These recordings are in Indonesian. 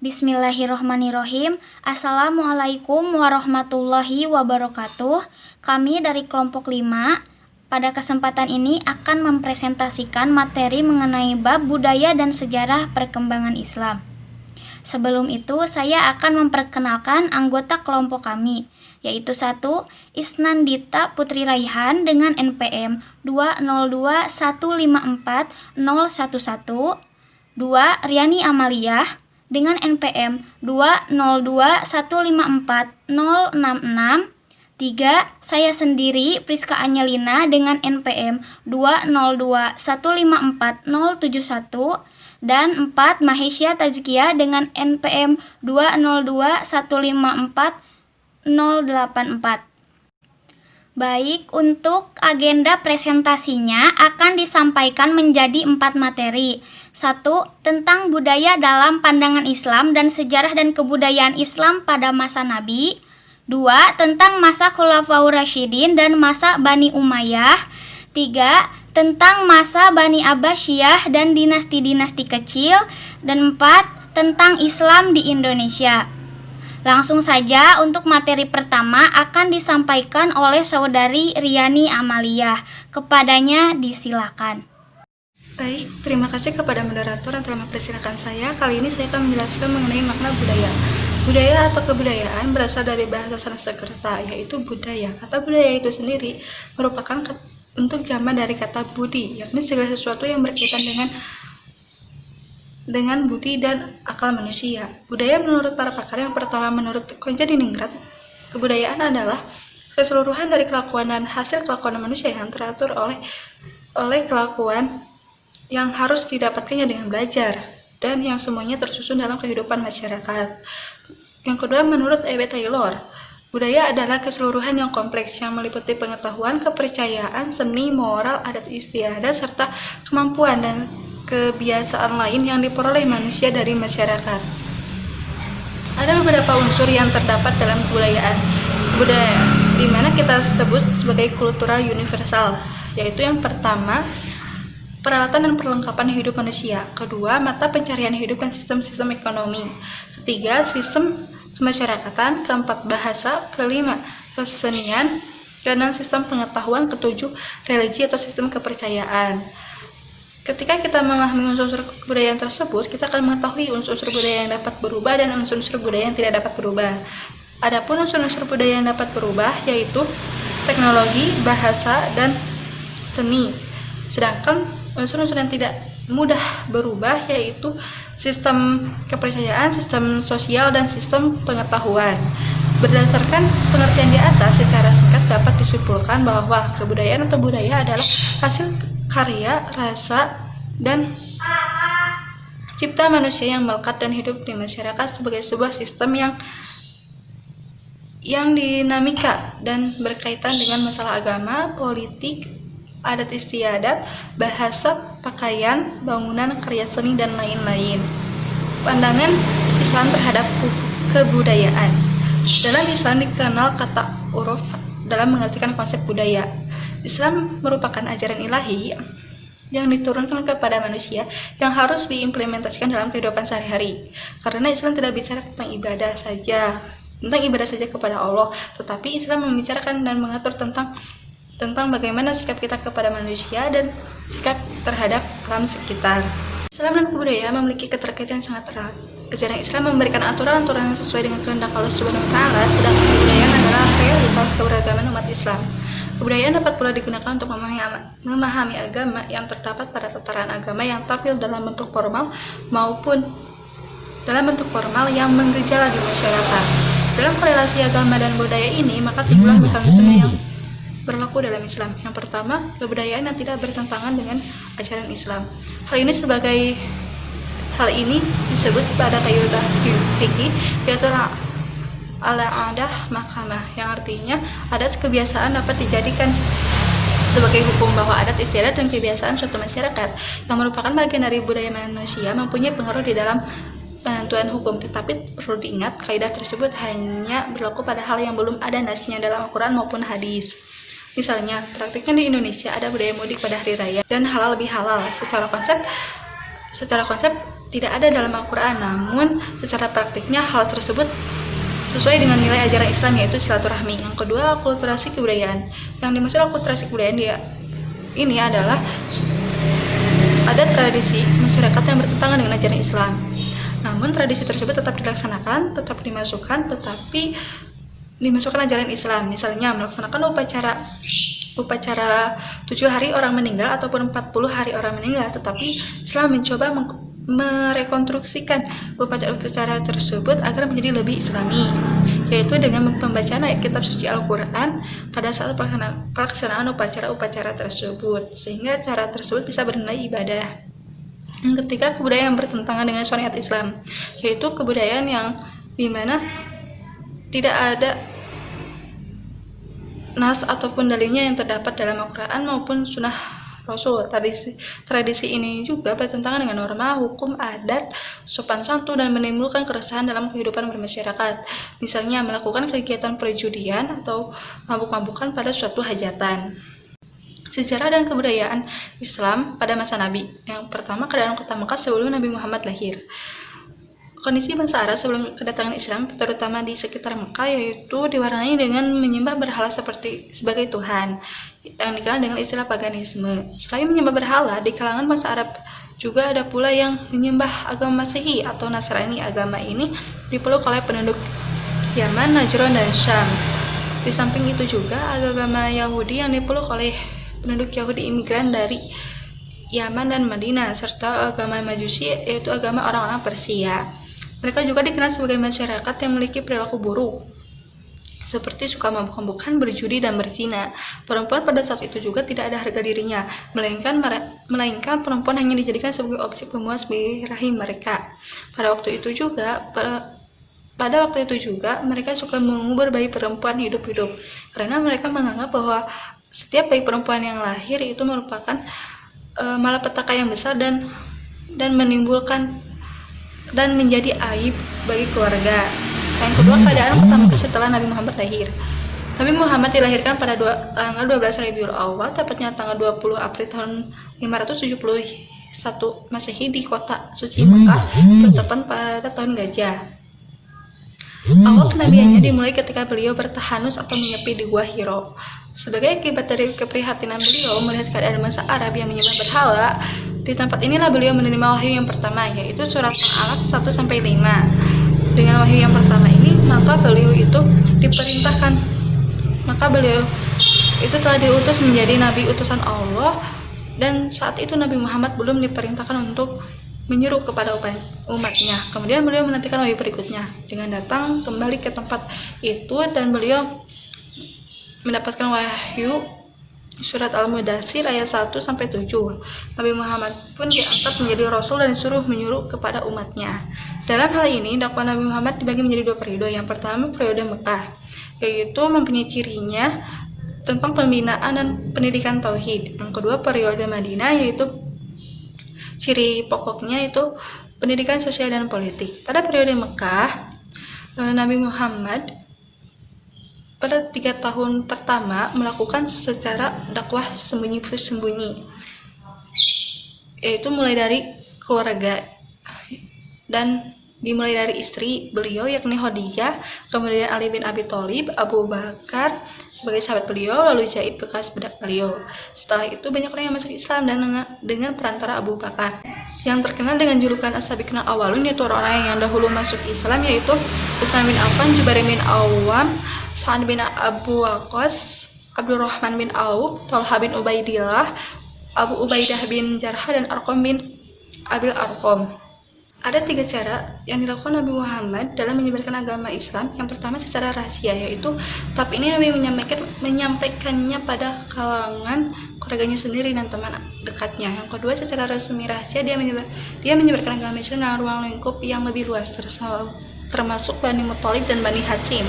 Bismillahirrohmanirrohim. Assalamualaikum warahmatullahi wabarakatuh. Kami dari kelompok 5 pada kesempatan ini akan mempresentasikan materi mengenai bab budaya dan sejarah perkembangan Islam. Sebelum itu, saya akan memperkenalkan anggota kelompok kami, yaitu 1. Isnandita Putri Raihan dengan NPM 202154011. 2. Riani Amalia dengan NPM 202154066. 3. Saya sendiri Priska Anyelina dengan NPM 202154071. Dan 4. Mahisya Tazkia dengan NPM 202154084. Baik, untuk agenda presentasinya akan disampaikan menjadi 4 materi. 1. Tentang budaya dalam pandangan Islam dan sejarah dan kebudayaan Islam pada masa Nabi. 2. Tentang masa Khulafaur Rasyidin dan masa Bani Umayyah. 3. Tentang masa Bani Abbasiyah dan dinasti-dinasti kecil. Dan 4. Tentang Islam di Indonesia. Langsung saja untuk materi pertama akan disampaikan oleh saudari Riani Amalia. Kepadanya disilakan. Baik, terima kasih kepada moderator yang telah mempersilahkan saya. Kali ini saya akan menjelaskan mengenai makna budaya. Budaya atau kebudayaan berasal dari bahasa Sanskerta, yaitu budaya. Kata budaya itu sendiri merupakan bentuk jamak dari kata budi, yakni segala sesuatu yang berkaitan dengan budi dan akal manusia. Budaya menurut para pakar, yang pertama menurut Konja Diningrat, kebudayaan adalah keseluruhan dari kelakuan dan hasil kelakuan manusia yang teratur oleh kelakuan yang harus didapatkannya dengan belajar dan yang semuanya tersusun dalam kehidupan masyarakat. Yang kedua menurut E.B. Taylor, budaya adalah keseluruhan yang kompleks yang meliputi pengetahuan, kepercayaan, seni, moral, adat istiadat, serta kemampuan dan kebiasaan lain yang diperoleh manusia dari masyarakat. Ada beberapa unsur yang terdapat dalam kebudayaan budaya, di mana kita sebut sebagai kultural universal, yaitu yang pertama peralatan dan perlengkapan hidup manusia, kedua mata pencarian hidup dan sistem-sistem ekonomi, ketiga sistem kemasyarakatan, keempat bahasa, kelima kesenian, keenam sistem pengetahuan, ketujuh religi atau sistem kepercayaan. Ketika kita memahami unsur-unsur kebudayaan tersebut, kita akan mengetahui unsur-unsur budaya yang dapat berubah dan unsur-unsur budaya yang tidak dapat berubah. Adapun unsur-unsur budaya yang dapat berubah yaitu teknologi, bahasa, dan seni. Sedangkan unsur-unsur yang tidak mudah berubah yaitu sistem kepercayaan, sistem sosial, dan sistem pengetahuan. Berdasarkan pengertian di atas, secara singkat dapat disimpulkan bahwa kebudayaan atau budaya adalah hasil karya, rasa, dan cipta manusia yang melekat dan hidup di masyarakat sebagai sebuah sistem yang dinamika dan berkaitan dengan masalah agama, politik, adat istiadat, bahasa, pakaian, bangunan, karya seni, dan lain-lain. Pandangan Islam terhadap kebudayaan. Dalam Islam dikenal kata uruf dalam mengartikan konsep budaya. Islam merupakan ajaran ilahi yang diturunkan kepada manusia yang harus diimplementasikan dalam kehidupan sehari-hari. Karena Islam tidak bicara tentang ibadah saja kepada Allah, tetapi Islam membicarakan dan mengatur tentang bagaimana sikap kita kepada manusia dan sikap terhadap alam sekitar. Islam dan kebudayaan memiliki keterkaitan yang sangat erat. Ajaran Islam memberikan aturan-aturan yang sesuai dengan kehendak Allah Subhanahu wa Ta'ala, sedangkan kebudayaan adalah realitas keberagaman umat Islam. Kebudayaan dapat pula digunakan untuk memahami agama yang terdapat pada tataran agama yang tampil dalam bentuk formal maupun dalam bentuk formal yang menggejala di masyarakat. Dalam korelasi agama dan budaya ini, maka timbul mekanisme yang berlaku dalam Islam. Yang pertama, kebudayaan yang tidak bertentangan dengan ajaran Islam. Hal ini disebut pada kaidah fikih, yaitu al-adah mahkamah, yang artinya adat kebiasaan dapat dijadikan sebagai hukum, bahwa adat istiadat dan kebiasaan suatu masyarakat yang merupakan bagian dari budaya manusia mempunyai pengaruh di dalam penentuan hukum. Tetapi perlu diingat, kaidah tersebut hanya berlaku pada hal yang belum ada nasnya dalam Al-Quran maupun hadis. Misalnya, praktiknya di Indonesia ada budaya mudik pada hari raya dan halal lebih halal. Secara konsep, secara konsep tidak ada dalam Al-Quran, namun secara praktiknya hal tersebut sesuai dengan nilai ajaran Islam, yaitu silaturahmi. Yang kedua, akulturasi kebudayaan. Yang dimaksud akulturasi kebudayaan ini adalah ada tradisi masyarakat yang bertentangan dengan ajaran Islam. Namun tradisi tersebut tetap dilaksanakan, tetap dimasukkan ajaran Islam. Misalnya melaksanakan upacara 7 hari orang meninggal ataupun 40 hari orang meninggal, tetapi Islam mencoba merekonstruksikan upacara tersebut agar menjadi lebih islami, yaitu dengan pembacaan ayat kitab suci Al-Quran pada saat pelaksanaan upacara-upacara tersebut, sehingga cara tersebut bisa bernilai ibadah. Yang ketiga, kebudayaan yang bertentangan dengan syariat Islam, yaitu kebudayaan yang dimana tidak ada nas ataupun dalilnya yang terdapat dalam Al-Quran maupun sunnah Rasul. Tradisi ini juga bertentangan dengan norma, hukum, adat, sopan santun, dan menimbulkan keresahan dalam kehidupan bermasyarakat. Misalnya melakukan kegiatan perjudian atau mabuk-mabukan pada suatu hajatan. Sejarah dan kebudayaan Islam pada masa Nabi. Yang pertama, keadaan kota Mekah sebelum Nabi Muhammad lahir. Kondisi bangsa Arab sebelum kedatangan Islam, terutama di sekitar Mekah, yaitu diwarnai dengan menyembah berhala sebagai Tuhan, yang dikenal dengan istilah paganisme. Selain menyembah berhala, di kalangan bangsa Arab juga ada pula yang menyembah agama Masehi atau Nasrani. Agama ini dipeluk oleh penduduk Yaman, Najran, dan Syam. Di samping itu juga agama Yahudi yang dipeluk oleh penduduk Yahudi imigran dari Yaman dan Madinah, serta agama Majusi, yaitu agama orang-orang Persia. Mereka juga dikenal sebagai masyarakat yang memiliki perilaku buruk, seperti suka mabuk-mabukan, berjudi, dan berzina. Perempuan pada saat itu juga tidak ada harga dirinya, melainkan perempuan hanya dijadikan sebagai objek pemuas birahi mereka. Pada waktu itu juga mereka suka mengubur bayi perempuan hidup-hidup, karena mereka menganggap bahwa setiap bayi perempuan yang lahir itu merupakan malapetaka yang besar dan menimbulkan dan menjadi aib bagi keluarga. Yang kedua, keadaan pertama setelah Nabi Muhammad lahir. Nabi Muhammad dilahirkan pada tanggal 12 Rabiul Awal, tepatnya tanggal 20 April tahun 571 Masehi di kota suci Mekah, bertepatan pada tahun gajah. Awal kenabiannya dimulai ketika beliau bertahanus atau menyepi di Gua Hiro. Sebagai akibat dari keprihatinan beliau melihat keadaan bangsa Arab yang menyembah berhala, di tempat inilah beliau menerima wahyu yang pertama, yaitu surat Al-Alaq 1-5. Dengan wahyu yang pertama ini, maka beliau itu telah diutus menjadi nabi utusan Allah, dan saat itu Nabi Muhammad belum diperintahkan untuk menyeru kepada umatnya. Kemudian beliau menantikan wahyu berikutnya dengan datang kembali ke tempat itu, dan beliau mendapatkan wahyu surat Al-Mudaththir ayat 1-7. Nabi Muhammad pun diangkat menjadi rasul dan disuruh menyuruh kepada umatnya. Dalam hal ini, dakwah Nabi Muhammad dibagi menjadi 2 periode. Yang pertama, periode Mekah, yaitu mempunyai cirinya tentang pembinaan dan pendidikan tauhid. Yang kedua, periode Madinah, yaitu ciri pokoknya itu pendidikan sosial dan politik. Pada periode Mekah, Nabi Muhammad pada 3 tahun pertama melakukan secara dakwah sembunyi-sembunyi, yaitu mulai dari keluarga dan dimulai dari istri beliau yakni Khadijah, kemudian Ali bin Abi Thalib, Abu Bakar sebagai sahabat beliau, lalu Zaid bekas budak beliau. Setelah itu banyak orang yang masuk Islam dan dengan perantara Abu Bakar. Yang terkenal dengan julukan As-Sabiqun Al-Awwalun, yaitu orang-orang yang dahulu masuk Islam, yaitu Utsman bin Affan, Jubair bin Awam, Sa'ad bin Abu Waqqas, Abdurrahman bin Auf, Talha bin Ubaidillah, Abu Ubaidah bin Jarrah, dan Arqam bin Abil Arqam. Ada 3 cara yang dilakukan Nabi Muhammad dalam menyebarkan agama Islam. Yang pertama secara rahasia, yaitu tahap ini Nabi menyampaikannya pada kalangan keluarganya sendiri dan teman dekatnya. Yang kedua, secara resmi rahasia dia menyebarkan agama Islam dalam ruang lingkup yang lebih luas, termasuk Bani Muthalib dan Bani Hashim.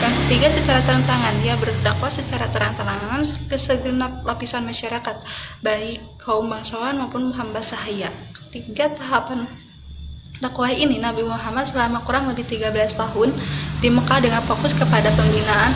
Yang ketiga, secara terang-terangan dia berdakwah secara terang-terangan ke segenap lapisan masyarakat, baik kaum bangsawan maupun hamba sahaya. Ketiga tahapan dakwah ini, Nabi Muhammad selama kurang lebih 13 tahun di Mekah dengan fokus kepada pembinaan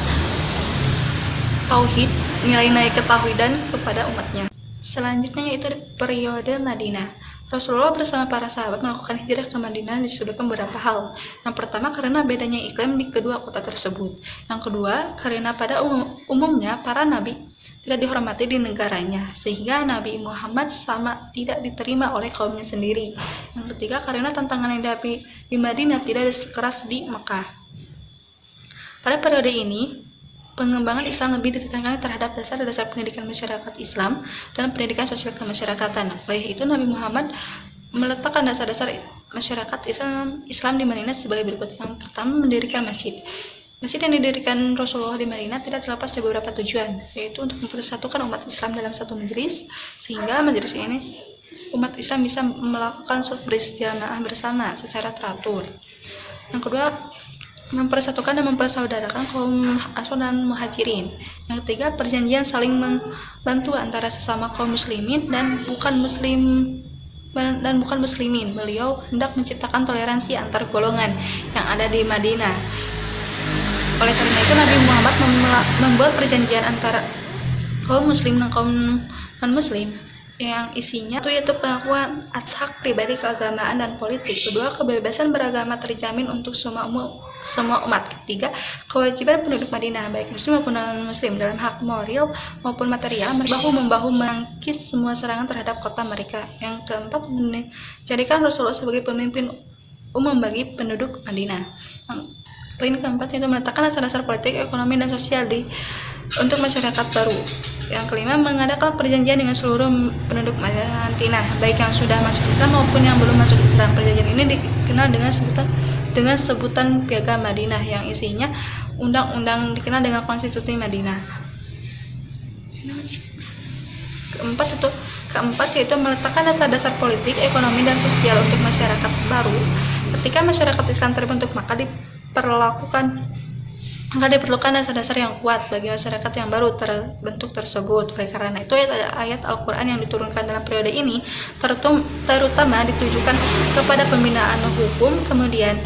tauhid, nilai-nilai ketauhidan kepada umatnya. Selanjutnya yaitu periode Madinah. Rasulullah bersama para sahabat melakukan hijrah ke Madinah disebabkan beberapa hal. Yang pertama, karena bedanya iklim di kedua kota tersebut. Yang kedua, karena pada umumnya para nabi tidak dihormati di negaranya, sehingga Nabi Muhammad sama tidak diterima oleh kaumnya sendiri. Yang ketiga, karena tantangan yang dihadapi di Madinah tidak sekeras di Mekah. Pada periode ini, pengembangan Islam lebih ditekankan terhadap dasar-dasar pendidikan masyarakat Islam dan pendidikan sosial kemasyarakatan. Oleh itu, Nabi Muhammad meletakkan dasar-dasar masyarakat Islam di Madinah sebagai berikut. Yang pertama, mendirikan masjid. Masjid yang didirikan Rasulullah di Madinah tidak terlepas dari beberapa tujuan, yaitu untuk mempersatukan umat Islam dalam satu majelis, sehingga majelis ini umat Islam bisa melakukan sholat berjamaah bersama secara teratur. Yang kedua, mempersatukan dan mempersaudarakan kaum Ansor dan Muhajirin. Yang ketiga, perjanjian saling membantu antara sesama kaum muslimin dan bukan muslimin. Beliau hendak menciptakan toleransi antar golongan yang ada di Madinah. Oleh karena itu, Nabi Muhammad membuat perjanjian antara kaum muslim dan kaum non-muslim yang isinya yaitu pengakuan hak pribadi, keagamaan, dan politik. Kedua, kebebasan beragama terjamin untuk semua umat. Ketiga, kewajiban penduduk Madinah baik muslim maupun non-muslim dalam hak moral maupun material bahu-membahu menangkis semua serangan terhadap kota mereka. Yang keempat, menjadikan Rasulullah sebagai pemimpin umum bagi penduduk Madinah. Poin keempat yaitu meletakkan dasar-dasar politik, ekonomi, dan sosial untuk masyarakat baru. Yang kelima, mengadakan perjanjian dengan seluruh penduduk Madinah, baik yang sudah masuk Islam maupun yang belum masuk Islam. Perjanjian ini dikenal dengan sebutan Piagam Madinah, yang isinya undang-undang dikenal dengan Konstitusi Madinah. Keempat yaitu meletakkan dasar-dasar politik, ekonomi, dan sosial untuk masyarakat baru. Ketika masyarakat Islam terbentuk, maka diperlukan dasar-dasar yang kuat bagi masyarakat yang baru terbentuk tersebut. Oleh karena itu, ayat Al-Quran yang diturunkan dalam periode ini terutama ditujukan kepada pembinaan hukum. Kemudian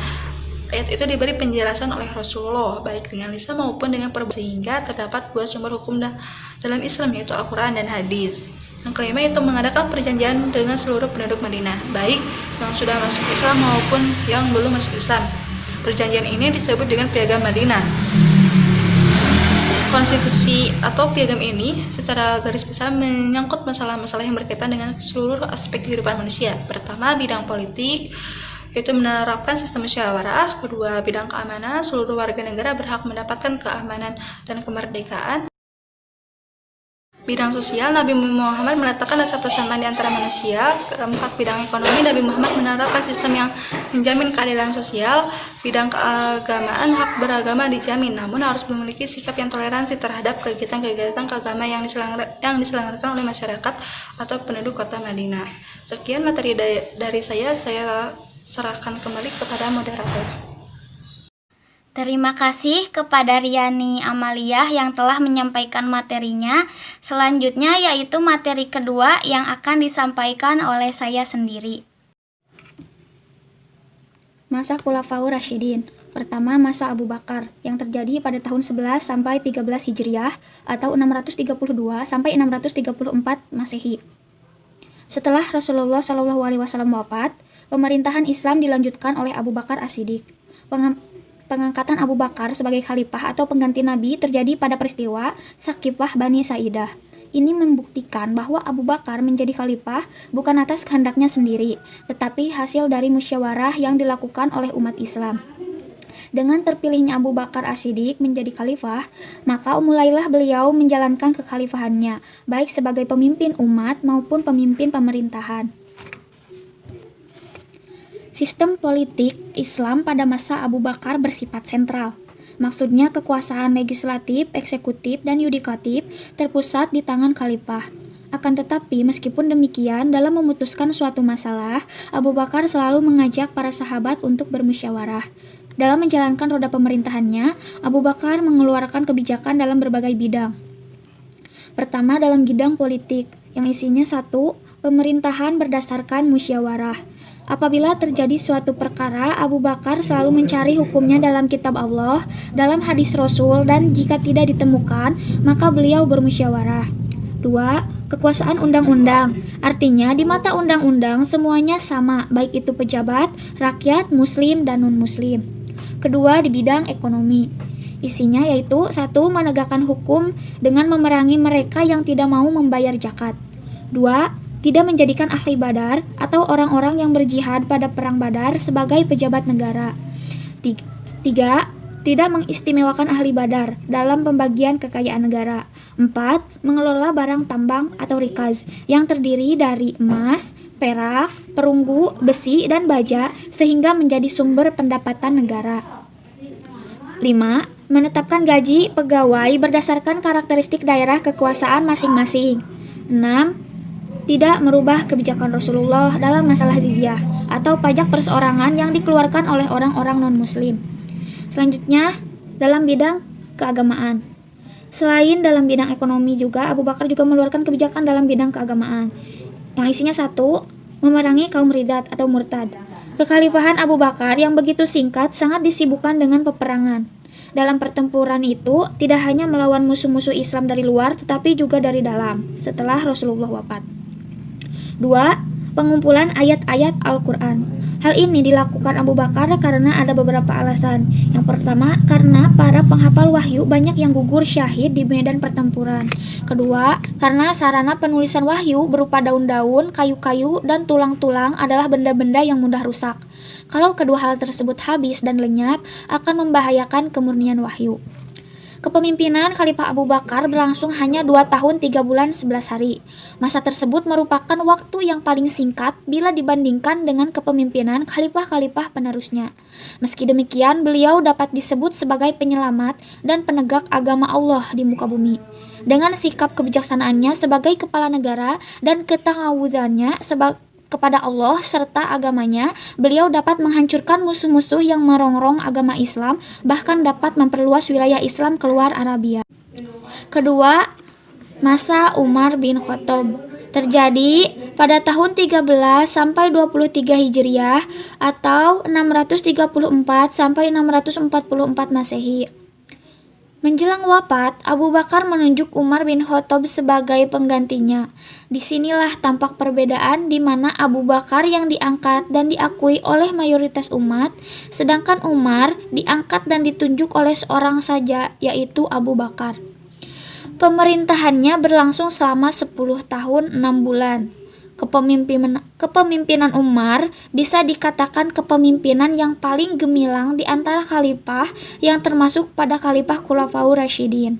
ayat itu diberi penjelasan oleh Rasulullah baik dengan lisan maupun dengan perbuatan, sehingga terdapat dua sumber hukum dalam Islam, yaitu Al-Quran dan hadis. Yang kelima itu mengadakan perjanjian dengan seluruh penduduk Madinah, baik yang sudah masuk Islam maupun yang belum masuk Islam. Perjanjian ini disebut dengan Piagam Madinah. Konstitusi atau piagam ini secara garis besar menyangkut masalah-masalah yang berkaitan dengan seluruh aspek kehidupan manusia. Pertama, bidang politik, yaitu menerapkan sistem musyawarah. Kedua, bidang keamanan, seluruh warga negara berhak mendapatkan keamanan dan kemerdekaan. Bidang sosial, Nabi Muhammad meletakkan dasar persamaan di antara manusia. Keempat, bidang ekonomi, Nabi Muhammad menerapkan sistem yang menjamin keadilan sosial. Bidang keagamaan, hak beragama dijamin, namun harus memiliki sikap yang toleransi terhadap kegiatan-kegiatan keagama yang diselenggarakan oleh masyarakat atau penduduk kota Madinah. Sekian materi dari saya serahkan kembali kepada moderator. Terima kasih kepada Riani Amalia yang telah menyampaikan materinya. Selanjutnya yaitu materi kedua yang akan disampaikan oleh saya sendiri. Masa Khulafaur Rasyidin. Pertama, masa Abu Bakar yang terjadi pada tahun 11 sampai 13 Hijriah atau 632 sampai 634 Masehi. Setelah Rasulullah SAW wafat, pemerintahan Islam dilanjutkan oleh Abu Bakar As-Siddiq. Pengangkatan Abu Bakar sebagai khalifah atau pengganti Nabi terjadi pada peristiwa Saqifah Bani Sa'idah. Ini membuktikan bahwa Abu Bakar menjadi khalifah bukan atas kehendaknya sendiri, tetapi hasil dari musyawarah yang dilakukan oleh umat Islam. Dengan terpilihnya Abu Bakar As-Siddiq menjadi khalifah, maka mulailah beliau menjalankan kekhalifahannya, baik sebagai pemimpin umat maupun pemimpin pemerintahan. Sistem politik Islam pada masa Abu Bakar bersifat sentral. Maksudnya kekuasaan legislatif, eksekutif, dan yudikatif terpusat di tangan khalifah. Akan tetapi meskipun demikian, dalam memutuskan suatu masalah, Abu Bakar selalu mengajak para sahabat untuk bermusyawarah. Dalam menjalankan roda pemerintahannya, Abu Bakar mengeluarkan kebijakan dalam berbagai bidang. Pertama, dalam bidang politik, yang isinya 1. Pemerintahan berdasarkan musyawarah. Apabila terjadi suatu perkara, Abu Bakar selalu mencari hukumnya dalam kitab Allah, dalam hadis Rasul, dan jika tidak ditemukan, maka beliau bermusyawarah. 2. kekuasaan undang-undang. Artinya di mata undang-undang semuanya sama, baik itu pejabat, rakyat, muslim, dan non-muslim. Kedua, di bidang ekonomi. Isinya yaitu 1. Menegakkan hukum dengan memerangi mereka yang tidak mau membayar zakat. 2. Tidak menjadikan ahli badar atau orang-orang yang berjihad pada perang badar sebagai pejabat negara. 3. Tidak mengistimewakan ahli badar dalam pembagian kekayaan negara. 4. Mengelola barang tambang atau rikaz yang terdiri dari emas, perak, perunggu, besi, dan baja sehingga menjadi sumber pendapatan negara. 5. Menetapkan gaji pegawai berdasarkan karakteristik daerah kekuasaan masing-masing. 6. Tidak merubah kebijakan Rasulullah dalam masalah jizyah atau pajak perseorangan yang dikeluarkan oleh orang-orang non-muslim. Selanjutnya, dalam bidang keagamaan. Selain dalam bidang ekonomi juga, Abu Bakar juga mengeluarkan kebijakan dalam bidang keagamaan, yang isinya 1. Memerangi kaum riddat atau murtad. Kekhalifahan Abu Bakar yang begitu singkat sangat disibukkan dengan peperangan. Dalam pertempuran itu, tidak hanya melawan musuh-musuh Islam dari luar, tetapi juga dari dalam, setelah Rasulullah wafat. 2. Pengumpulan ayat-ayat Al-Quran. Hal ini dilakukan Abu Bakar karena ada beberapa alasan. Yang pertama, karena para penghafal wahyu banyak yang gugur syahid di medan pertempuran. Kedua, karena sarana penulisan wahyu berupa daun-daun, kayu-kayu, dan tulang-tulang adalah benda-benda yang mudah rusak. Kalau kedua hal tersebut habis dan lenyap, akan membahayakan kemurnian wahyu. Kepemimpinan Khalifah Abu Bakar berlangsung hanya 2 tahun 3 bulan 11 hari. Masa tersebut merupakan waktu yang paling singkat bila dibandingkan dengan kepemimpinan khalifah-khalifah penerusnya. Meski demikian, beliau dapat disebut sebagai penyelamat dan penegak agama Allah di muka bumi. Dengan sikap kebijaksanaannya sebagai kepala negara dan ketangawudzannya kepada Allah serta agamanya, beliau dapat menghancurkan musuh-musuh yang merongrong agama Islam, bahkan dapat memperluas wilayah Islam keluar Arabia. Kedua, masa Umar bin Khattab terjadi pada tahun 13 sampai 23 Hijriah atau 634 sampai 644 Masehi. Menjelang wafat, Abu Bakar menunjuk Umar bin Khattab sebagai penggantinya. Disinilah tampak perbedaan di mana Abu Bakar yang diangkat dan diakui oleh mayoritas umat, sedangkan Umar diangkat dan ditunjuk oleh seorang saja, yaitu Abu Bakar. Pemerintahannya berlangsung selama 10 tahun 6 bulan. Kepemimpinan Umar bisa dikatakan kepemimpinan yang paling gemilang di antara khalifah yang termasuk pada khalifah Khulafaur Rasyidin.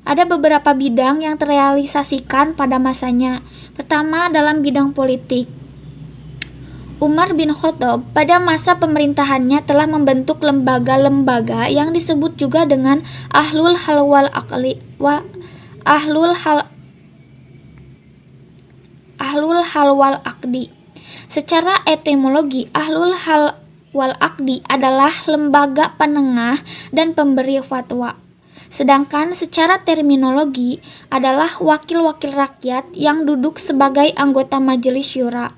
Ada beberapa bidang yang terrealisasikan pada masanya. Pertama, dalam bidang politik. Umar bin Khattab pada masa pemerintahannya telah membentuk lembaga-lembaga yang disebut juga dengan Ahlul Hal wal Aqdi. Secara etimologi, Ahlul Hal wal Aqdi adalah lembaga penengah dan pemberi fatwa. Sedangkan secara terminologi adalah wakil-wakil rakyat yang duduk sebagai anggota majelis syura,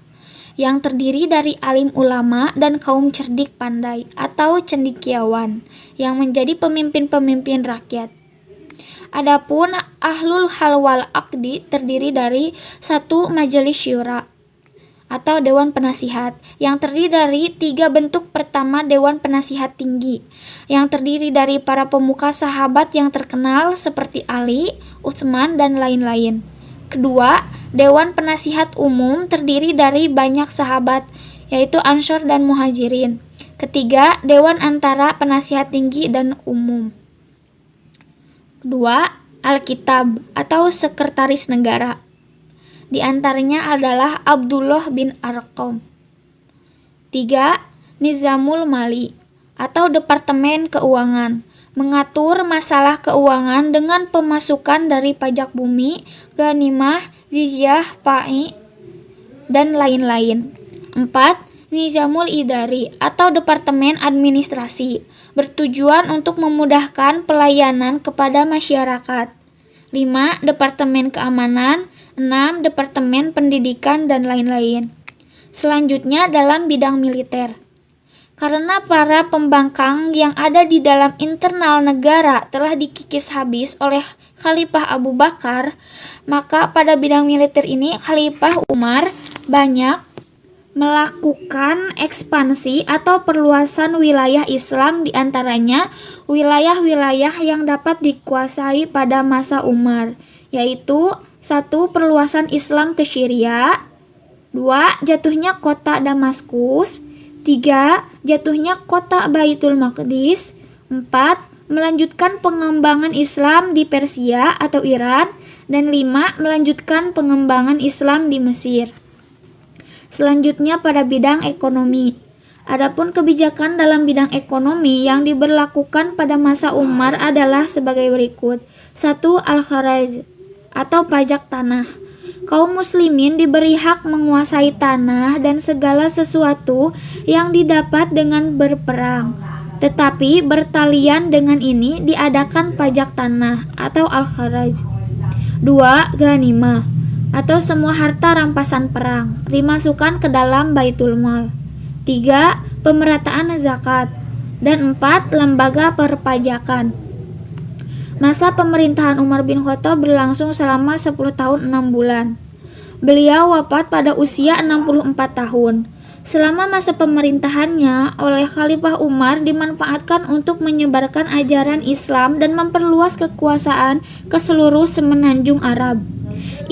yang terdiri dari alim ulama dan kaum cerdik pandai atau cendekiawan yang menjadi pemimpin-pemimpin rakyat. Adapun Ahlul Hal wal Aqdi terdiri dari 1 majelis syura atau dewan penasihat yang terdiri dari 3 bentuk. Pertama, dewan penasihat tinggi yang terdiri dari para pemuka sahabat yang terkenal seperti Ali, Utsman, dan lain-lain. Kedua, dewan penasihat umum terdiri dari banyak sahabat yaitu Ansor dan Muhajirin. Ketiga, dewan antara penasihat tinggi dan umum. 2. Alkitab atau sekretaris negara. Di antaranya adalah Abdullah bin Arqam. 3. Nizamul Mali atau departemen keuangan, mengatur masalah keuangan dengan pemasukan dari pajak bumi, ghanimah, jizyah, pai, dan lain-lain. 4. Nizamul Idari atau departemen administrasi, bertujuan untuk memudahkan pelayanan kepada masyarakat. 5. Departemen keamanan. 6. Departemen pendidikan dan lain-lain. Selanjutnya dalam bidang militer. Karena para pembangkang yang ada di dalam internal negara telah dikikis habis oleh Khalifah Abu Bakar, maka pada bidang militer ini Khalifah Umar banyak melakukan ekspansi atau perluasan wilayah Islam, di antaranya wilayah-wilayah yang dapat dikuasai pada masa Umar, yaitu 1. Perluasan Islam ke Syria, 2. Jatuhnya kota Damaskus, 3. Jatuhnya kota Baitul Maqdis, 4. Melanjutkan pengembangan Islam di Persia atau Iran, dan 5. Melanjutkan pengembangan Islam di Mesir. Selanjutnya pada bidang ekonomi. Adapun kebijakan dalam bidang ekonomi yang diberlakukan pada masa Umar adalah sebagai berikut. 1. Al-Kharaj atau pajak tanah. Kaum muslimin diberi hak menguasai tanah dan segala sesuatu yang didapat dengan berperang. Tetapi bertalian dengan ini diadakan pajak tanah atau Al-Kharaj. 2. Ghanimah atau semua harta rampasan perang dimasukkan ke dalam Baitul Mal. 3. Pemerataan zakat. Dan 4. Lembaga perpajakan. Masa pemerintahan Umar bin Khattab berlangsung selama 10 tahun 6 bulan. Beliau wafat pada usia 64 tahun. Selama masa pemerintahannya oleh Khalifah Umar dimanfaatkan untuk menyebarkan ajaran Islam dan memperluas kekuasaan ke seluruh semenanjung Arab.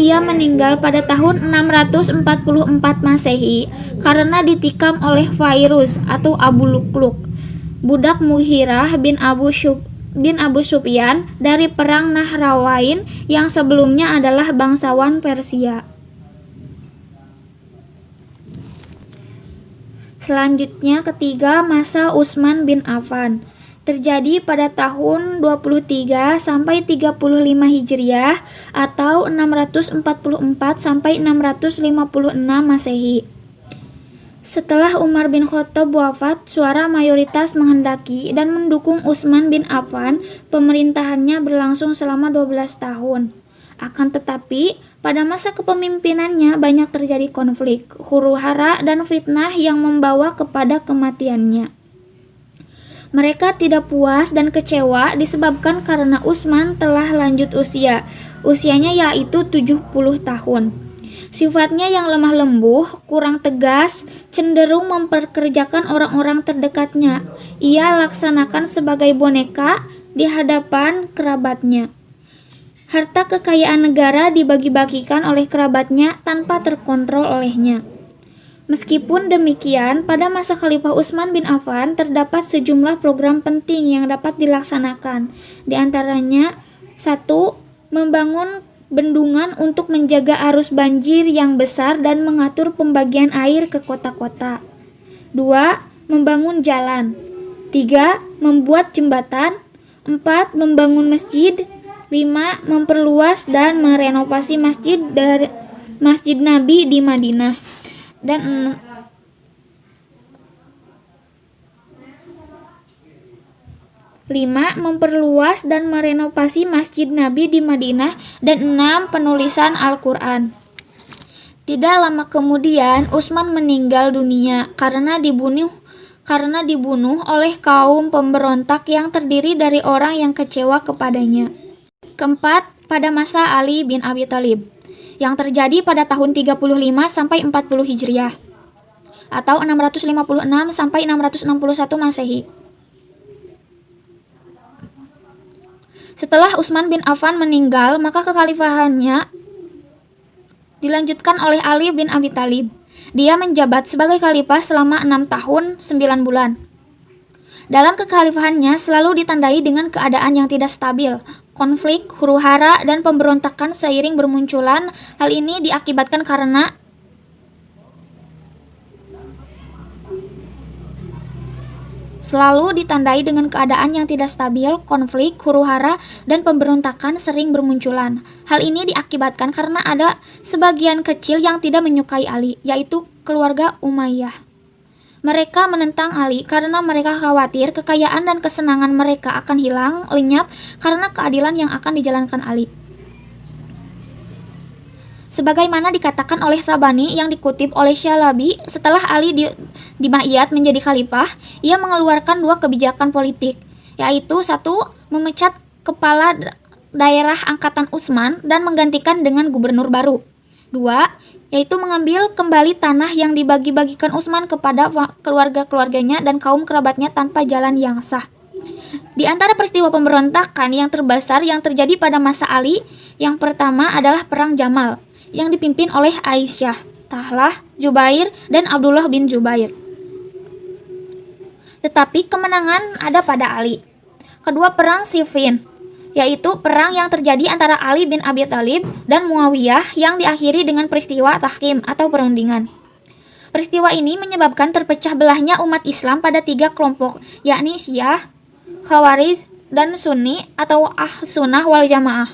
Ia meninggal pada tahun 644 Masehi karena ditikam oleh virus atau Abu Lukluk, budak Mughirah bin Abu Sufyan dari perang Nahrawain yang sebelumnya adalah bangsawan Persia. Selanjutnya ketiga, masa Utsman bin Affan. Terjadi pada tahun 23 sampai 35 Hijriah atau 644 sampai 656 Masehi. Setelah Umar bin Khattab wafat, suara mayoritas menghendaki dan mendukung Utsman bin Affan. Pemerintahannya berlangsung selama 12 tahun. Akan tetapi, pada masa kepemimpinannya banyak terjadi konflik, huru-hara, dan fitnah yang membawa kepada kematiannya. Mereka tidak puas dan kecewa disebabkan karena Utsman telah lanjut usia. Usianya yaitu 70 tahun. Sifatnya yang lemah lembut, kurang tegas, cenderung memperkerjakan orang-orang terdekatnya. Ia laksanakan sebagai boneka di hadapan kerabatnya. Harta kekayaan negara dibagi-bagikan oleh kerabatnya tanpa terkontrol olehnya. Meskipun demikian, pada masa Khalifah Utsman bin Affan terdapat sejumlah program penting yang dapat dilaksanakan. Di antaranya, 1. Membangun bendungan untuk menjaga arus banjir yang besar dan mengatur pembagian air ke kota-kota. 2. Membangun jalan. 3. Membuat jembatan. 4. Membangun masjid. 5. Memperluas dan merenovasi Masjid Nabi di Madinah. Dan 5. Memperluas dan merenovasi Masjid Nabi di Madinah. Dan 6. Penulisan Al-Quran. Tidak lama kemudian Utsman meninggal dunia karena dibunuh oleh kaum pemberontak yang terdiri dari orang yang kecewa kepadanya. Keempat, pada masa Ali bin Abi Thalib yang terjadi pada tahun 35 sampai 40 Hijriah atau 656 sampai 661 Masehi. Setelah Utsman bin Affan meninggal, maka kekhalifahannya dilanjutkan oleh Ali bin Abi Thalib. Dia menjabat sebagai khalifah selama 6 tahun 9 bulan. Dalam kekhalifahannya selalu ditandai dengan keadaan yang tidak stabil, konflik, huru-hara, dan pemberontakan seiring bermunculan. Hal ini diakibatkan karena selalu ditandai dengan keadaan yang tidak stabil, konflik, huru-hara, dan pemberontakan sering bermunculan. Hal ini diakibatkan karena ada sebagian kecil yang tidak menyukai Ali, yaitu keluarga Umayyah. Mereka menentang Ali karena mereka khawatir kekayaan dan kesenangan mereka akan hilang, lenyap karena keadilan yang akan dijalankan Ali. Sebagaimana dikatakan oleh Sabani yang dikutip oleh Syalabi, setelah Ali dimaiyat menjadi khalifah, ia mengeluarkan 2 kebijakan politik, yaitu 1. Memecat kepala daerah angkatan Utsman dan menggantikan dengan gubernur baru. 2. Yaitu mengambil kembali tanah yang dibagi-bagikan Utsman kepada keluarga-keluarganya dan kaum kerabatnya tanpa jalan yang sah. Di antara peristiwa pemberontakan yang terbesar yang terjadi pada masa Ali, yang pertama adalah Perang Jamal, yang dipimpin oleh Aisyah, Tahlah, Jubair, dan Abdullah bin Jubair. Tetapi kemenangan ada pada Ali. Kedua, Perang Siffin, yaitu perang yang terjadi antara Ali bin Abi Thalib dan Muawiyah yang diakhiri dengan peristiwa tahkim atau perundingan. Peristiwa ini menyebabkan terpecah belahnya umat Islam pada 3 kelompok, yakni Syiah, Khawarij, dan Sunni atau Sunnah wal Jamaah.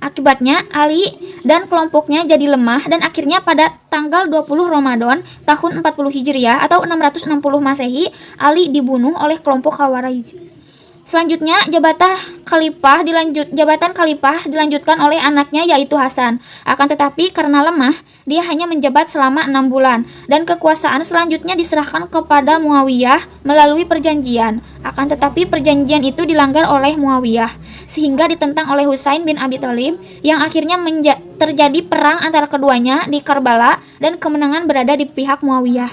Akibatnya, Ali dan kelompoknya jadi lemah dan akhirnya pada tanggal 20 Ramadan tahun 40 Hijriah atau 660 Masehi, Ali dibunuh oleh kelompok Khawarij. Selanjutnya, jabatan khalifah dilanjutkan oleh anaknya yaitu Hasan. Akan tetapi karena lemah, dia hanya menjabat selama 6 bulan dan kekuasaan selanjutnya diserahkan kepada Muawiyah melalui perjanjian. Akan tetapi perjanjian itu dilanggar oleh Muawiyah sehingga ditentang oleh Husain bin Abi Thalib yang akhirnya terjadi perang antara keduanya di Karbala dan kemenangan berada di pihak Muawiyah.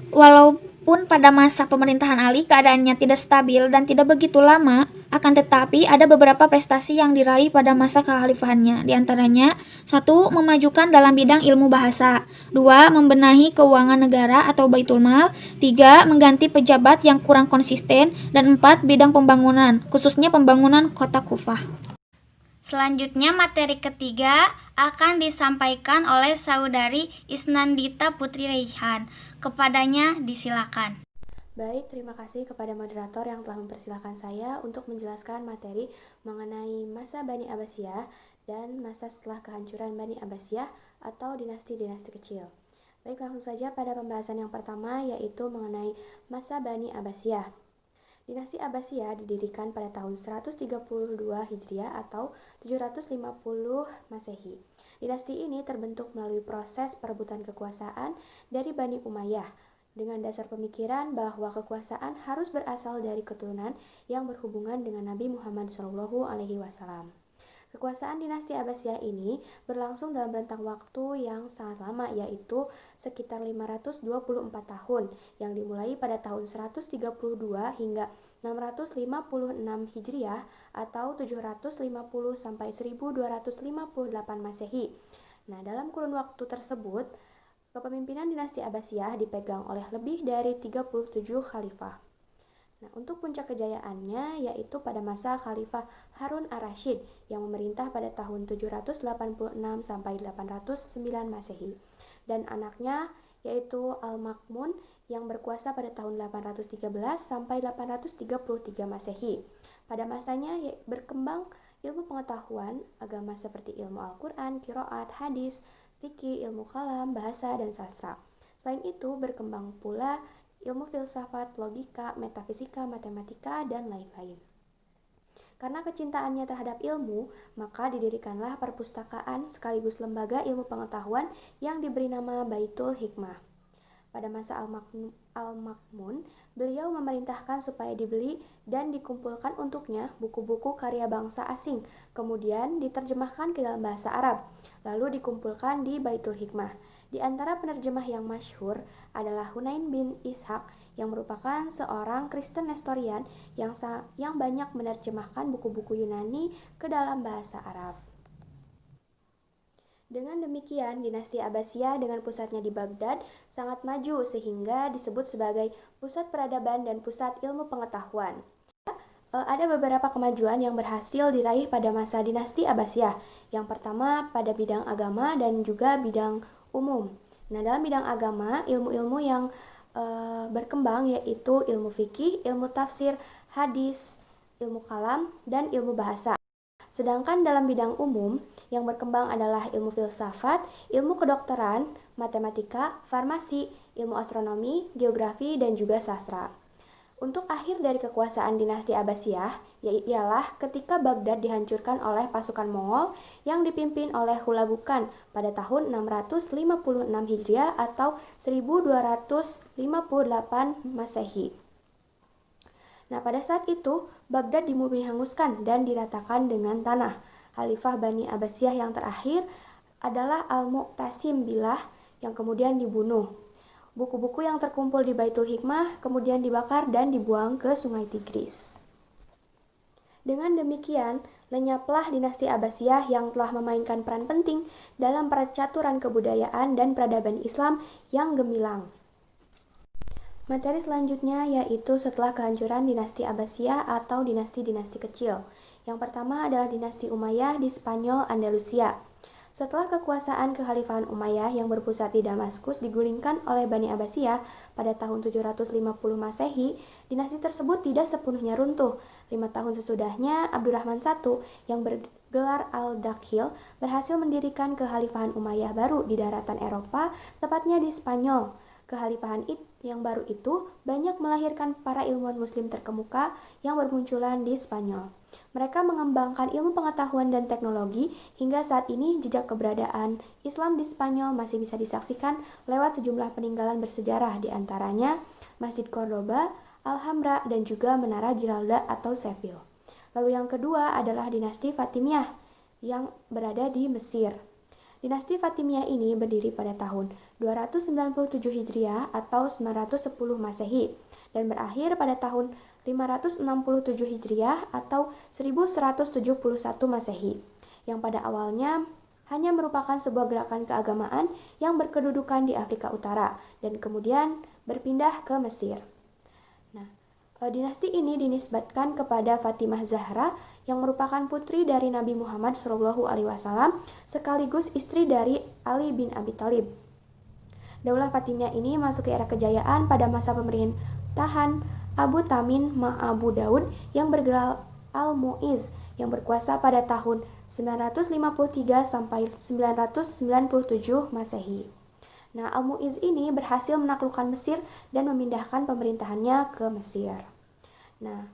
Walaupun pada masa pemerintahan Ali keadaannya tidak stabil dan tidak begitu lama, akan tetapi ada beberapa prestasi yang diraih pada masa kekhalifahannya. Di antaranya, 1. Memajukan dalam bidang ilmu bahasa, 2. Membenahi keuangan negara atau baitul mal, 3. Mengganti pejabat yang kurang konsisten, dan 4. Bidang pembangunan, khususnya pembangunan kota Kufah. Selanjutnya, materi ketiga akan disampaikan oleh Saudari Isnandita Putri Raihan. Kepadanya disilakan. Baik, terima kasih kepada moderator yang telah mempersilahkan saya untuk menjelaskan materi mengenai masa Bani Abbasiyah dan masa setelah kehancuran Bani Abbasiyah atau dinasti-dinasti kecil. Baik, langsung saja pada pembahasan yang pertama yaitu mengenai masa Bani Abbasiyah. Dinasti Abbasiyah didirikan pada tahun 132 Hijriah atau 750 Masehi. Dinasti ini terbentuk melalui proses perebutan kekuasaan dari Bani Umayyah dengan dasar pemikiran bahwa kekuasaan harus berasal dari keturunan yang berhubungan dengan Nabi Muhammad SAW. Kekuasaan dinasti Abbasiyah ini berlangsung dalam rentang waktu yang sangat lama, yaitu sekitar 524 tahun, yang dimulai pada tahun 132 hingga 656 Hijriah atau 750 sampai 1258 Masehi. Nah, dalam kurun waktu tersebut, kepemimpinan dinasti Abbasiyah dipegang oleh lebih dari 37 khalifah. Nah, untuk puncak kejayaannya yaitu pada masa Khalifah Harun ar-Rasyid yang memerintah pada tahun 786 sampai 809 Masehi dan anaknya yaitu Al-Ma'mun yang berkuasa pada tahun 813 sampai 833 Masehi. Pada masanya berkembang ilmu pengetahuan agama seperti ilmu Al-Qur'an, qiraat, hadis, fikih, ilmu kalam, bahasa dan sastra. Selain itu berkembang pula ilmu filsafat, logika, metafisika, matematika, dan lain-lain. Karena kecintaannya terhadap ilmu, maka didirikanlah perpustakaan sekaligus lembaga ilmu pengetahuan yang diberi nama Baitul Hikmah. Pada masa Al-Ma'mun, beliau memerintahkan supaya dibeli dan dikumpulkan untuknya buku-buku karya bangsa asing, kemudian diterjemahkan ke dalam bahasa Arab, lalu dikumpulkan di Baitul Hikmah. Di antara penerjemah yang masyhur adalah Hunain bin Ishaq yang merupakan seorang Kristen Nestorian yang banyak menerjemahkan buku-buku Yunani ke dalam bahasa Arab. Dengan demikian, dinasti Abbasiyah dengan pusatnya di Baghdad sangat maju sehingga disebut sebagai pusat peradaban dan pusat ilmu pengetahuan. Ada beberapa kemajuan yang berhasil diraih pada masa dinasti Abbasiyah. Yang pertama pada bidang agama dan juga bidang umum. Nah, dalam bidang agama, ilmu-ilmu yang berkembang yaitu ilmu fikih, ilmu tafsir, hadis, ilmu kalam, dan ilmu bahasa. Sedangkan dalam bidang umum, yang berkembang adalah ilmu filsafat, ilmu kedokteran, matematika, farmasi, ilmu astronomi, geografi, dan juga sastra. Untuk akhir dari kekuasaan dinasti Abbasiyah, ialah ketika Baghdad dihancurkan oleh pasukan Mongol yang dipimpin oleh Hulagukan pada tahun 656 Hijriah atau 1258 Masehi. Nah, pada saat itu, Baghdad dihanguskan dan diratakan dengan tanah. Khalifah Bani Abbasiyah yang terakhir adalah Al-Mu'tasim Billah yang kemudian dibunuh. Buku-buku yang terkumpul di Baitul Hikmah kemudian dibakar dan dibuang ke Sungai Tigris. Dengan demikian, lenyaplah dinasti Abbasiyah yang telah memainkan peran penting dalam percaturan kebudayaan dan peradaban Islam yang gemilang. Materi selanjutnya yaitu setelah kehancuran dinasti Abbasiyah atau dinasti-dinasti kecil. Yang pertama adalah dinasti Umayyah di Spanyol Andalusia. Setelah kekuasaan kekhalifahan Umayyah yang berpusat di Damaskus digulingkan oleh Bani Abbasiyah pada tahun 750 Masehi, dinasti tersebut tidak sepenuhnya runtuh. 5 tahun sesudahnya, Abdurrahman I yang bergelar Al-Dakhil berhasil mendirikan kekhalifahan Umayyah baru di daratan Eropa, tepatnya di Spanyol. Kekhalifahan yang baru itu banyak melahirkan para ilmuwan muslim terkemuka yang bermunculan di Spanyol. Mereka mengembangkan ilmu pengetahuan dan teknologi hingga saat ini jejak keberadaan Islam di Spanyol masih bisa disaksikan lewat sejumlah peninggalan bersejarah, di antaranya Masjid Cordoba, Alhambra, dan juga Menara Giralda atau Seville. Lalu yang kedua adalah dinasti Fatimiyah yang berada di Mesir. Dinasti Fatimiyah ini berdiri pada tahun 297 Hijriah atau 910 Masehi dan berakhir pada tahun 567 Hijriah atau 1171 Masehi, yang pada awalnya hanya merupakan sebuah gerakan keagamaan yang berkedudukan di Afrika Utara dan kemudian berpindah ke Mesir. Dinasti ini dinisbatkan kepada Fatimah Zahra yang merupakan putri dari Nabi Muhammad SAW sekaligus istri dari Ali bin Abi Thalib. Daulah Fatimiyah ini masuk ke era kejayaan pada masa pemerintahan Abu Tamin Ma'abu Daud yang bergelar Al-Mu'iz yang berkuasa pada tahun 953 sampai 997 Masehi. Nah, Al-Mu'iz ini berhasil menaklukkan Mesir dan memindahkan pemerintahannya ke Mesir. Nah,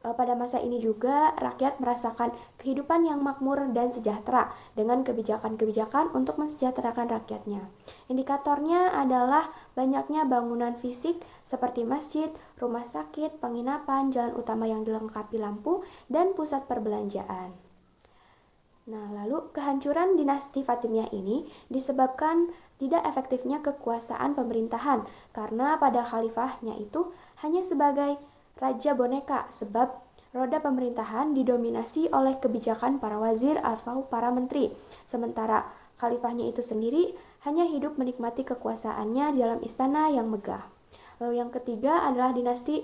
pada masa ini juga rakyat merasakan kehidupan yang makmur dan sejahtera dengan kebijakan-kebijakan untuk mensejahterakan rakyatnya. Indikatornya adalah banyaknya bangunan fisik seperti masjid, rumah sakit, penginapan, jalan utama yang dilengkapi lampu, dan pusat perbelanjaan. Nah, lalu kehancuran dinasti Fatimiyah ini disebabkan tidak efektifnya kekuasaan pemerintahan karena pada khalifahnya itu hanya sebagai raja boneka, sebab roda pemerintahan didominasi oleh kebijakan para wazir atau para menteri, sementara khalifahnya itu sendiri hanya hidup menikmati kekuasaannya di dalam istana yang megah. Lalu yang ketiga adalah dinasti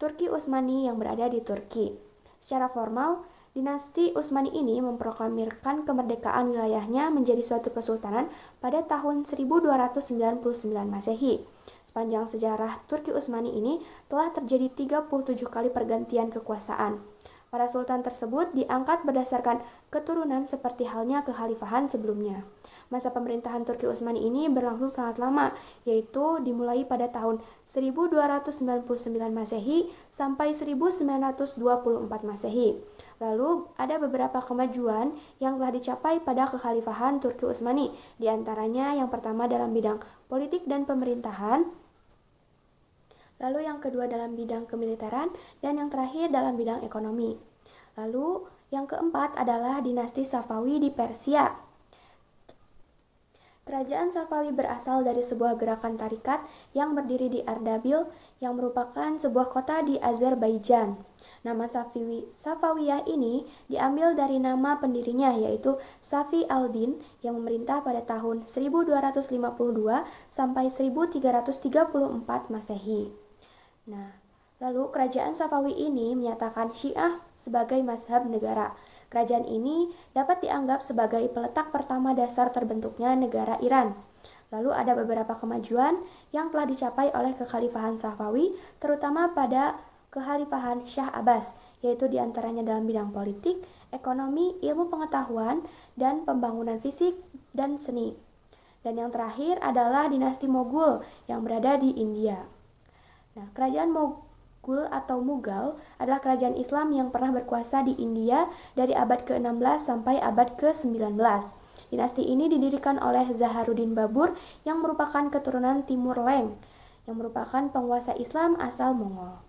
Turki Utsmani yang berada di Turki. Secara formal, dinasti Utsmani ini memproklamirkan kemerdekaan wilayahnya menjadi suatu kesultanan pada tahun 1299 Masehi. Sepanjang sejarah Turki Utsmani ini telah terjadi 37 kali pergantian kekuasaan. Para sultan tersebut diangkat berdasarkan keturunan seperti halnya kekhalifahan sebelumnya. Masa pemerintahan Turki Utsmani ini berlangsung sangat lama, yaitu dimulai pada tahun 1299 Masehi sampai 1924 Masehi. Lalu ada beberapa kemajuan yang telah dicapai pada kekhalifahan Turki Utsmani, di antaranya yang pertama dalam bidang politik dan pemerintahan, lalu yang kedua dalam bidang kemiliteran, dan yang terakhir dalam bidang ekonomi. Lalu yang keempat adalah dinasti Safawi di Persia. Kerajaan Safawi berasal dari sebuah gerakan tarikat yang berdiri di Ardabil yang merupakan sebuah kota di Azerbaijan. Nama Safawiyah ini diambil dari nama pendirinya yaitu Safi al-Din yang memerintah pada tahun 1252 sampai 1334 Masehi. Nah, lalu kerajaan Safawi ini menyatakan Syiah sebagai mazhab negara. Kerajaan ini dapat dianggap sebagai peletak pertama dasar terbentuknya negara Iran. Lalu ada beberapa kemajuan yang telah dicapai oleh kekhalifahan Safawi, terutama pada kekhalifahan Shah Abbas, yaitu diantaranya dalam bidang politik, ekonomi, ilmu pengetahuan, dan pembangunan fisik dan seni. Dan yang terakhir adalah dinasti Moghul yang berada di India. Nah, kerajaan Gul atau Mughal adalah kerajaan Islam yang pernah berkuasa di India dari abad ke-16 sampai abad ke-19. Dinasti ini didirikan oleh Zaharuddin Babur yang merupakan keturunan Timur Leng, yang merupakan penguasa Islam asal Mongol.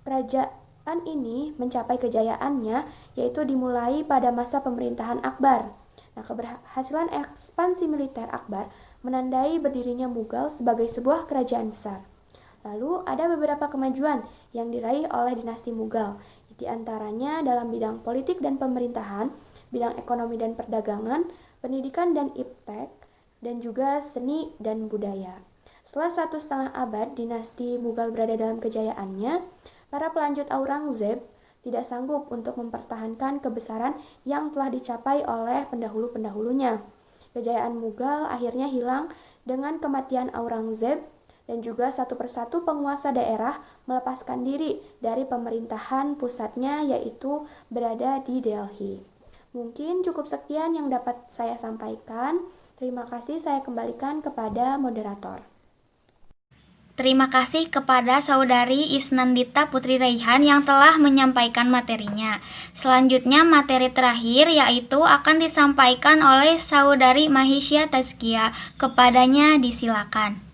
Kerajaan ini mencapai kejayaannya yaitu dimulai pada masa pemerintahan Akbar. Nah, keberhasilan ekspansi militer Akbar menandai berdirinya Mughal sebagai sebuah kerajaan besar. Lalu ada beberapa kemajuan yang diraih oleh dinasti Mughal, di antaranya dalam bidang politik dan pemerintahan, bidang ekonomi dan perdagangan, pendidikan dan iptek, dan juga seni dan budaya. Setelah 1,5 abad dinasti Mughal berada dalam kejayaannya, para pelanjut Aurangzeb tidak sanggup untuk mempertahankan kebesaran yang telah dicapai oleh pendahulu-pendahulunya. Kejayaan Mughal akhirnya hilang dengan kematian Aurangzeb, dan juga satu persatu penguasa daerah melepaskan diri dari pemerintahan pusatnya yaitu berada di Delhi. Mungkin cukup sekian yang dapat saya sampaikan. Terima kasih, saya kembalikan kepada moderator. Terima kasih kepada Saudari Isnandita Putri Raihan yang telah menyampaikan materinya. Selanjutnya materi terakhir yaitu akan disampaikan oleh Saudari Mahisya Tazkia. Kepadanya disilakan.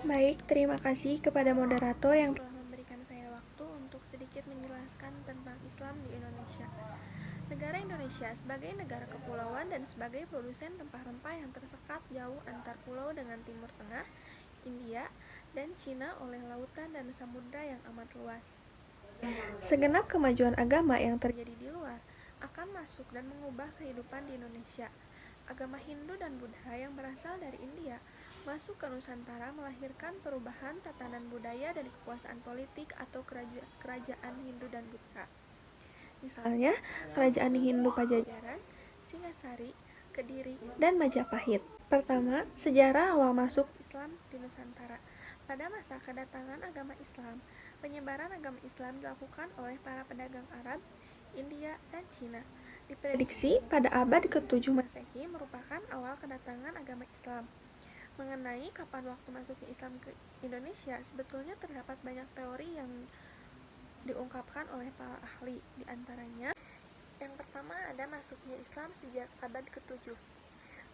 Baik, terima kasih kepada moderator yang telah memberikan saya waktu untuk sedikit menjelaskan tentang Islam di Indonesia. Negara Indonesia sebagai negara kepulauan dan sebagai produsen rempah-rempah yang tersekat jauh antar pulau dengan Timur Tengah, India, dan Cina oleh lautan dan samudra yang amat luas. Segenap kemajuan agama yang terjadi di luar akan masuk dan mengubah kehidupan di Indonesia. Agama Hindu dan Buddha yang berasal dari India masuk ke Nusantara melahirkan perubahan tatanan budaya dari kekuasaan politik atau kerajaan Hindu dan Buddha. Misalnya, kerajaan Hindu Pajajaran, Singasari, Kediri, dan Majapahit. Pertama, sejarah awal masuk Islam di Nusantara. Pada masa kedatangan agama Islam, penyebaran agama Islam dilakukan oleh para pedagang Arab, India, dan Cina. Diprediksi pada abad ke-7 Masehi merupakan awal kedatangan agama Islam. Mengenai kapan waktu masuknya Islam ke Indonesia, sebetulnya terdapat banyak teori yang diungkapkan oleh para ahli. Di antaranya, yang pertama ada masuknya Islam sejak abad ke-7.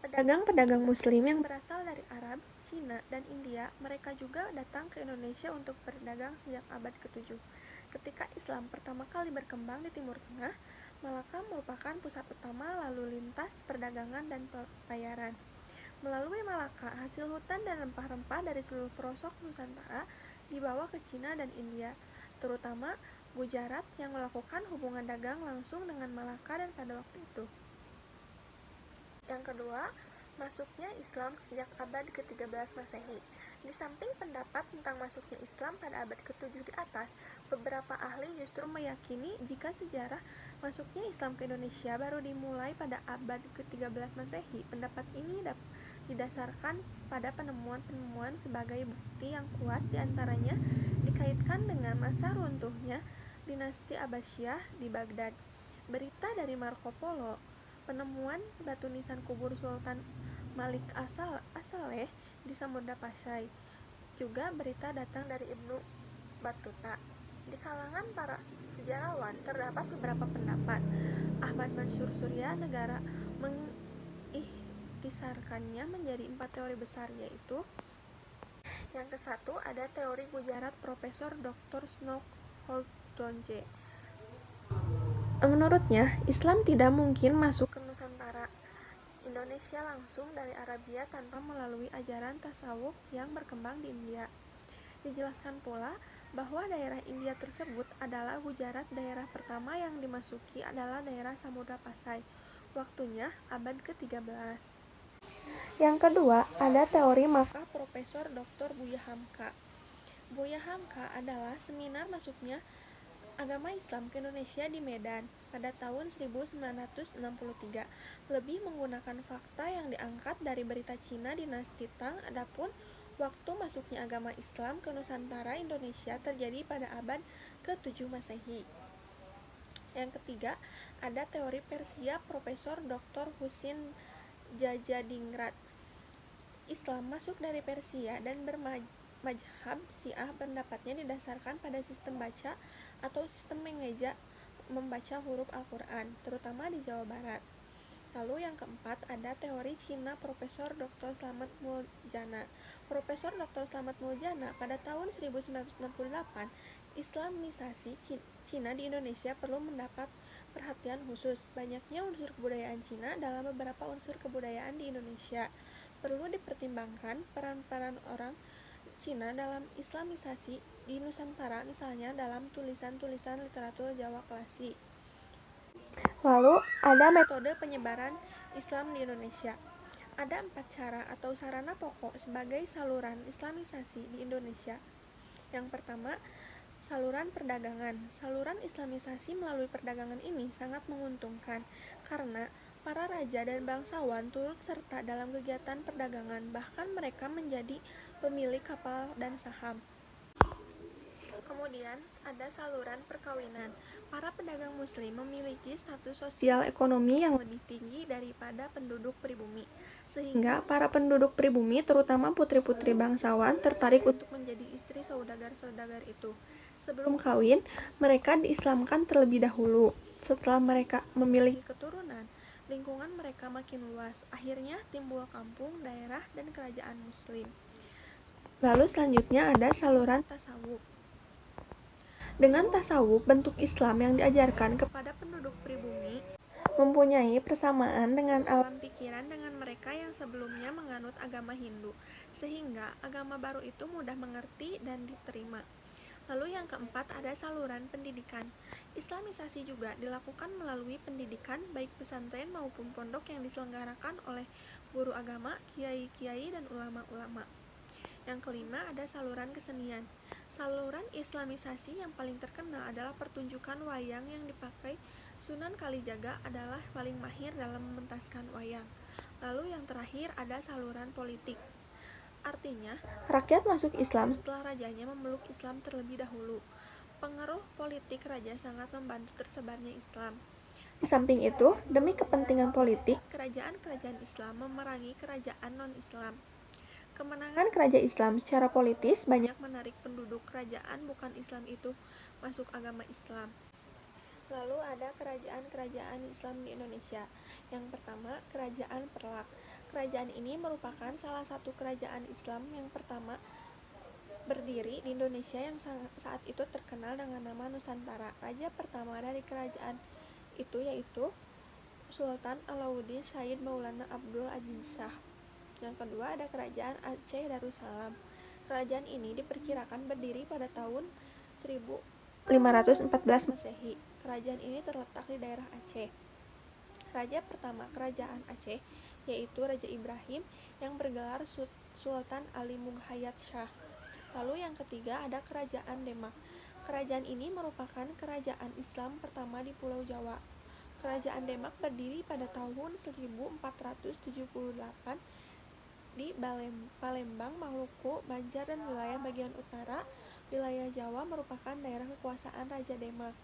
Pedagang-pedagang Muslim yang berasal dari Arab, Cina, dan India, mereka juga datang ke Indonesia untuk berdagang sejak abad ke-7. Ketika Islam pertama kali berkembang di Timur Tengah, Malaka merupakan pusat utama lalu lintas perdagangan dan pelayaran. Melalui Malaka, hasil hutan dan rempah-rempah dari seluruh pelosok Nusantara dibawa ke Cina dan India, terutama Gujarat yang melakukan hubungan dagang langsung dengan Malaka dan pada waktu itu. Yang kedua, masuknya Islam sejak abad ke-13 Masehi. Di samping pendapat tentang masuknya Islam pada abad ke-7 di atas, beberapa ahli justru meyakini jika sejarah masuknya Islam ke Indonesia baru dimulai pada abad ke-13 Masehi. Pendapat ini didasarkan pada penemuan-penemuan sebagai bukti yang kuat, diantaranya dikaitkan dengan masa runtuhnya dinasti Abbasiyah di Baghdad. Berita dari Marco Polo, penemuan batu nisan kubur Sultan Malik As-Saleh di Samudra Pasai. Juga berita datang dari Ibnu Battuta. Di kalangan para sejarawan terdapat beberapa pendapat. Ahmad Mansur Surya Negara mengikhtisarkannya menjadi 4 teori besar, yaitu yang ke-1 ada teori Gujarat Profesor Dr. Snow Holdonje. Menurutnya, Islam tidak mungkin masuk ke Nusantara Indonesia langsung dari Arabia tanpa melalui ajaran tasawuf yang berkembang di India. Dijelaskan pula bahwa daerah India tersebut adalah Gujarat. Daerah pertama yang dimasuki adalah daerah Samudra Pasai. Waktunya abad ke-13. Yang kedua, ada teori Makkah Profesor Dr. Buya Hamka. Buya Hamka adalah seminar masuknya agama Islam ke Indonesia di Medan pada tahun 1963, lebih menggunakan fakta yang diangkat dari berita Cina dinasti Tang. Adapun waktu masuknya agama Islam ke Nusantara Indonesia terjadi pada abad ke-7 Masehi. Yang ketiga, ada teori Persia Profesor Dr. Husin Jajadingrat. Islam masuk dari Persia dan Mazhab Syiah pendapatnya didasarkan pada sistem baca atau sistem mengeja membaca huruf Al-Quran, terutama di Jawa Barat. Lalu yang keempat ada teori Cina Profesor Dr. Slamet Muljana. Profesor Dr. Slamet Muljana pada tahun 1968, Islamisasi Cina di Indonesia perlu mendapat perhatian khusus. Banyaknya unsur kebudayaan Cina dalam beberapa unsur kebudayaan di Indonesia. Perlu dipertimbangkan peran-peran orang Cina dalam Islamisasi di Nusantara, misalnya dalam tulisan-tulisan literatur Jawa klasik. Lalu ada metode penyebaran Islam di Indonesia. Ada 4 cara atau sarana pokok sebagai saluran Islamisasi di Indonesia. Yang pertama, saluran perdagangan. Saluran Islamisasi melalui perdagangan ini sangat menguntungkan karena para raja dan bangsawan turut serta dalam kegiatan perdagangan, bahkan mereka menjadi pemilik kapal dan saham. Kemudian ada saluran perkawinan. Para pedagang muslim memiliki status sosial ekonomi yang lebih tinggi daripada penduduk pribumi, sehingga para penduduk pribumi, terutama putri-putri bangsawan, tertarik untuk menjadi istri saudagar-saudagar itu. Sebelum kawin, mereka diislamkan terlebih dahulu. Setelah mereka memiliki keturunan, lingkungan mereka makin luas. Akhirnya timbul kampung, daerah, dan kerajaan muslim. Lalu selanjutnya ada saluran tasawuf. Dengan tasawuf, bentuk Islam yang diajarkan kepada penduduk pribumi mempunyai persamaan dengan alam pikiran dengan mereka yang sebelumnya menganut agama Hindu, sehingga agama baru itu mudah mengerti dan diterima. Lalu yang keempat ada saluran pendidikan. Islamisasi juga dilakukan melalui pendidikan baik pesantren maupun pondok yang diselenggarakan oleh guru agama, kiai-kiai, dan ulama-ulama. Yang kelima ada saluran kesenian. Saluran Islamisasi yang paling terkenal adalah pertunjukan wayang yang dipakai Sunan Kalijaga adalah paling mahir dalam mementaskan wayang. Lalu yang terakhir ada saluran politik. Artinya, rakyat masuk Islam setelah rajanya memeluk Islam terlebih dahulu. Pengaruh politik raja sangat membantu tersebarnya Islam. Di samping itu, demi kepentingan politik, kerajaan-kerajaan Islam memerangi kerajaan non-Islam. Kemenangan kerajaan Islam secara politis banyak menarik penduduk kerajaan bukan Islam itu masuk agama Islam. Lalu ada kerajaan-kerajaan Islam di Indonesia. Yang pertama, Kerajaan Perlak. Kerajaan ini merupakan salah satu kerajaan Islam yang pertama berdiri di Indonesia yang saat itu terkenal dengan nama Nusantara. Raja pertama dari kerajaan itu yaitu Sultan Alauddin Syed Maulana Abdul Aziz Shah. Yang kedua ada Kerajaan Aceh Darussalam. Kerajaan ini diperkirakan berdiri pada tahun 1514 Masehi. Kerajaan ini terletak di daerah Aceh. Raja pertama Kerajaan Aceh yaitu Raja Ibrahim yang bergelar Sultan Ali Mughayat Shah. Lalu yang ketiga ada Kerajaan Demak. Kerajaan ini merupakan kerajaan Islam pertama di Pulau Jawa. Kerajaan Demak berdiri pada tahun 1478 di Palembang, Maluku, Banjar, dan wilayah bagian utara wilayah Jawa merupakan daerah kekuasaan Raja Demak.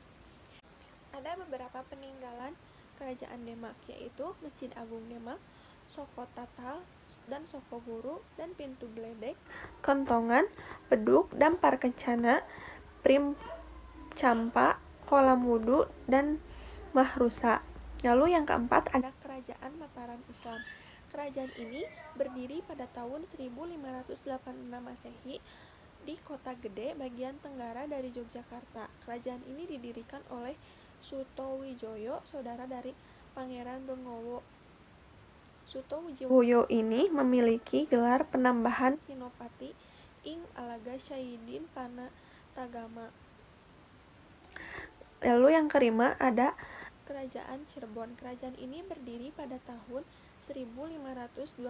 Ada beberapa peninggalan Kerajaan Demak, yaitu Masjid Agung Demak, Soko Tatal, dan Soko Guru, dan Pintu Gledek, Kentongan, Beduk, Dampar Kencana, Prim Campa, Kolam Wudu, dan Mahrusa. Lalu yang keempat ada Kerajaan Mataram Islam. Kerajaan ini berdiri pada tahun 1586 Masehi di Kota Gede, bagian tenggara dari Yogyakarta. Kerajaan ini didirikan oleh Sutowijoyo, saudara dari Pangeran Benowo. Sutowijoyo ini memiliki gelar penambahan Sinopati ing Alaga Syahidin Panatagama. Lalu yang kelima ada Kerajaan Cirebon. Kerajaan ini berdiri pada tahun 1522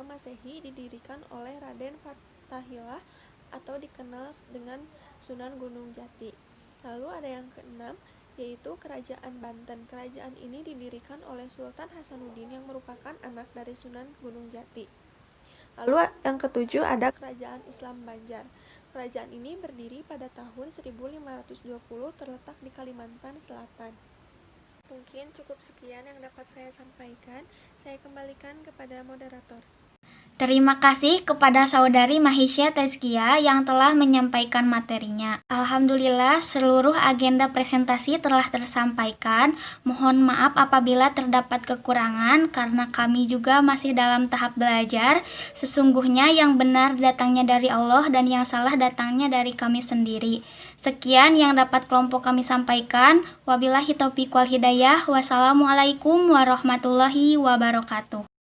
Masehi, didirikan oleh Raden Fathahillah atau dikenal dengan Sunan Gunung Jati. Lalu ada yang keenam yaitu Kerajaan Banten. Kerajaan ini didirikan oleh Sultan Hasanuddin yang merupakan anak dari Sunan Gunung Jati. Lalu yang ketujuh ada Kerajaan Islam Banjar. Kerajaan ini berdiri pada tahun 1520, terletak di Kalimantan Selatan. Mungkin cukup sekian yang dapat saya sampaikan. Saya kembalikan kepada moderator. Terima kasih kepada Saudari Mahisya Tezkia yang telah menyampaikan materinya. Alhamdulillah, seluruh agenda presentasi telah tersampaikan. Mohon maaf apabila terdapat kekurangan karena kami juga masih dalam tahap belajar. Sesungguhnya yang benar datangnya dari Allah dan yang salah datangnya dari kami sendiri. Sekian yang dapat kelompok kami sampaikan. Wabillahi taufiq wal hidayah. Wassalamualaikum warahmatullahi wabarakatuh.